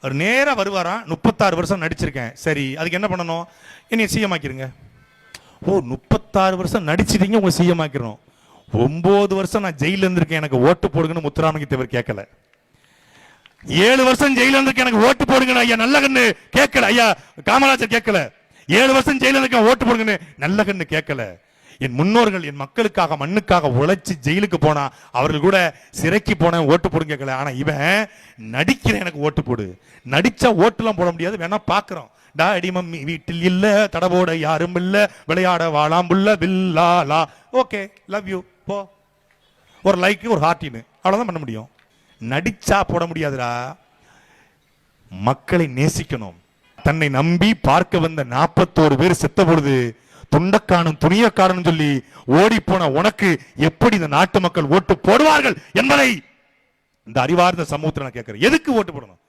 அவர் நேராக வருவாராம். 36 வருஷம் நடிச்சிருக்கேன். சரி, அதுக்கு என்ன பண்ணணும்? என்னை சிஎம் ஆக்கிருங்க. ஓ, 36 வருஷம் நடிச்சிட்டீங்க, உங்களை சிஎம் ஆக்கிறோம். 9 வருஷம் நான் ஜெயில இருந்திருக்கேன், எனக்கு ஓட்டு போடுங்கன்னு முத்துராமலிங்க தேவர் கேட்கல. 7 வருஷம் ஜெயில இருந்திருக்கேன், எனக்கு ஓட்டு போடுங்க ஐயா நல்ல கண்ணு கேட்கல. ஐயா காமராஜர் கேட்கல. 7 வருஷம் ஜெயில இருந்திருக்கேன், ஓட்டு போடுங்கன்னு நல்ல கண்ணு கேட்கல. என் முன்னோர்கள் என் மக்களுக்காக மண்ணுக்காக உழைச்சி ஜெயிலுக்கு போனா, அவர்கள் கூட சிறைக்கு போன ஓட்டு போடுங்க கேட்கல. ஆனா இவன் நடிக்கிறேன், எனக்கு ஓட்டு போடு. நடிச்சா ஓட்டுலாம் போட முடியாது, வேணா பாக்குறோம். டாடி மம்மி வீட்டில் இல்ல, தடவோட யாரும் இல்ல, விளையாட வாழாம்புள்ள வில்லாலா, ஓகே லவ் யூ, போ. ஒரு லைக், ஒரு ஹார்ட்டின்னு, அவ்வளவுதான் பண்ண முடியும். நடிச்சா போட முடியாதுடா. மக்களை நேசிக்கணும். தன்னை நம்பி பார்க்க வந்த 41 பேர் செத்த பொழுது துண்டக்கானும் துணியக்காரனும் சொல்லி ஓடி போன உனக்கு எப்படி இந்த நாட்டு மக்கள் ஓட்டு போடுவார்கள் என்பதை இந்த அறிவார்ந்த சமூகத்தில் நான் கேட்கிறேன். எதுக்கு ஓட்டு போடணும்?